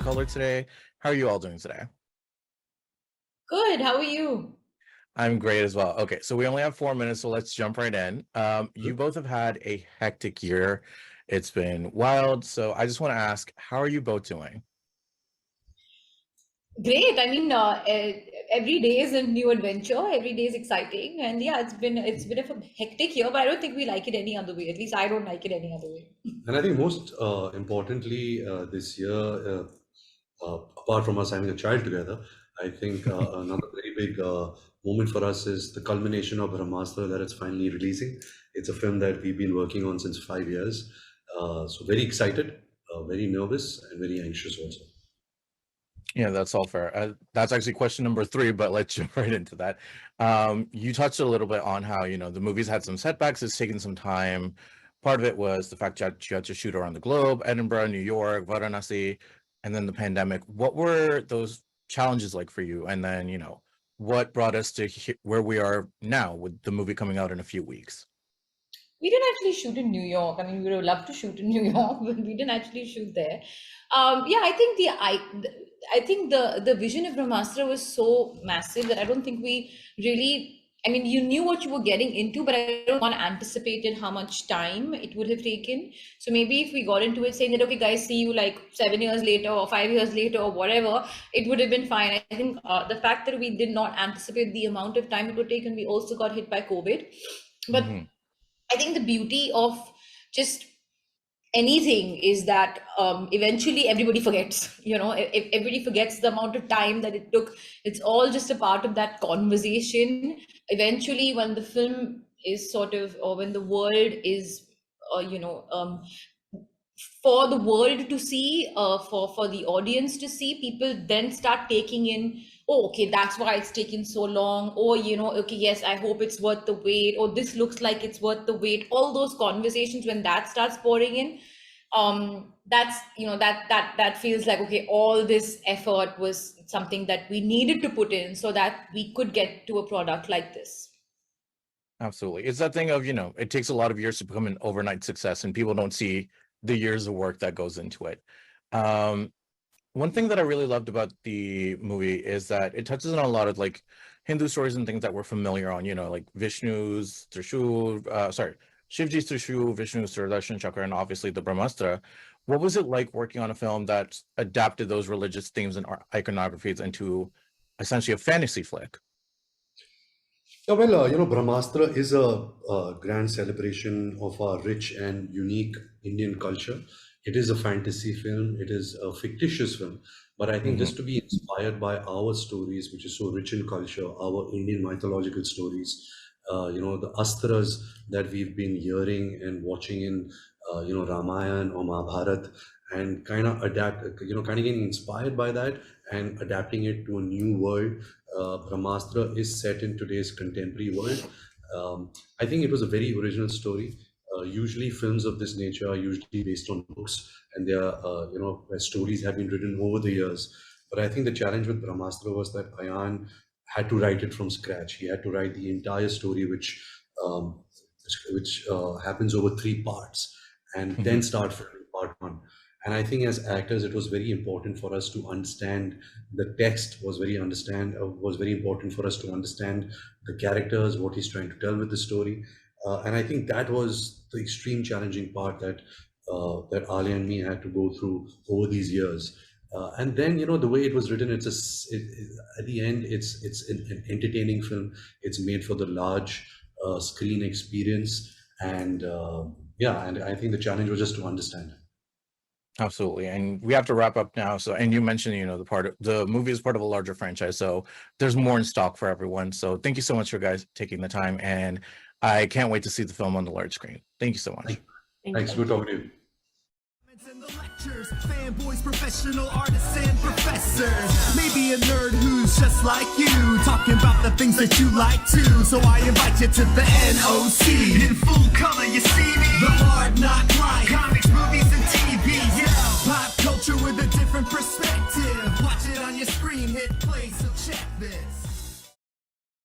color today. How are you all doing today? Good. How are you? I'm great as well. Okay, so we only have 4 minutes, so let's jump right in. You both have had a hectic year. It's been wild. So I just want to ask, how are you both doing? Great. Every day is a new adventure. Every day is exciting, and yeah, it's been a hectic year, but I don't think we like it any other way. At least I don't like it any other way. And I think most importantly, this year, apart from us having a child together, I think another very big moment for us is the culmination of Brahmāstra that it's finally releasing. It's a film that we've been working on since 5 years. So very excited, very nervous, and very anxious also. Yeah, that's all fair. That's actually question number 3, but let's jump right into that. You touched a little bit on how, the movie's had some setbacks. It's taken some time. Part of it was the fact that you had to shoot around the globe, Edinburgh, New York, Varanasi, and then the pandemic. What were those challenges like for you? And then, what brought us to where we are now with the movie coming out in a few weeks? We didn't actually shoot in New York. I mean, we would have loved to shoot in New York, but we didn't actually shoot there. Yeah, I think the vision of Brahmastra was so massive that I don't think we really. I mean, you knew what you were getting into, but I don't want to anticipated how much time it would have taken. So maybe if we got into it saying that, okay, guys, see you like 7 years later or 5 years later or whatever, it would have been fine. I think the fact that we did not anticipate the amount of time it would take, and we also got hit by COVID. But I think the beauty of just anything is that eventually everybody forgets. If everybody forgets the amount of time that it took. It's all just a part of that conversation. Eventually, when the film is or when the world is, for the world to see, for the audience to see, people then start taking in, oh, okay, that's why it's taken so long. Or, okay, yes, I hope it's worth the wait. Or this looks like it's worth the wait. All those conversations, when that starts pouring in, that's, that feels like, okay, all this effort was something that we needed to put in so that we could get to a product like this. Absolutely. It's that thing of, it takes a lot of years to become an overnight success, and people don't see the years of work that goes into it. One thing that I really loved about the movie is that it touches on a lot of like Hindu stories and things that we're familiar on, like Vishnu's Trishul, Shivji's Trishul, Vishnu's Sudarshan Chakra, and obviously the Brahmastra. What was it like working on a film that adapted those religious themes and iconographies into essentially a fantasy flick? Yeah, well, Brahmastra is a grand celebration of our rich and unique Indian culture. It is a fantasy film. It is a fictitious film. But I think just to be inspired by our stories, which is so rich in culture, our Indian mythological stories, the astras that we've been hearing and watching in, Ramayana or Mahabharata, and kind of getting inspired by that and adapting it to a new world. Brahmastra is set in today's contemporary world. I think it was a very original story. Usually films of this nature are usually based on books, and they are, where stories have been written over the years. But I think the challenge with Brahmastra was that Ayan had to write it from scratch. He had to write the entire story, which happens over 3 parts, and then start from part 1. And I think as actors, it was very important for us to understand the text. Was very important for us to understand the characters, what he's trying to tell with the story. And I think that was the extreme challenging part that Alia and me had to go through over these years. And then, the way it was written, at the end, it's an entertaining film. It's made for the large screen experience. And and I think the challenge was just to understand. Absolutely. And we have to wrap up now. So, and you mentioned, the movie is part of a larger franchise. So there's more in stock for everyone. So thank you so much for guys taking the time. And I can't wait to see the film on the large screen. Thank you so much. Thanks. Good talking to you. In the lectures, fanboys, professional artists, and professors. Maybe a nerd who's just like you, talking about the things that you like too. So I invite you to the NOC. In full color, you see me. The hard knock life, comics, movies, and TV. Yeah, pop culture with a different perspective.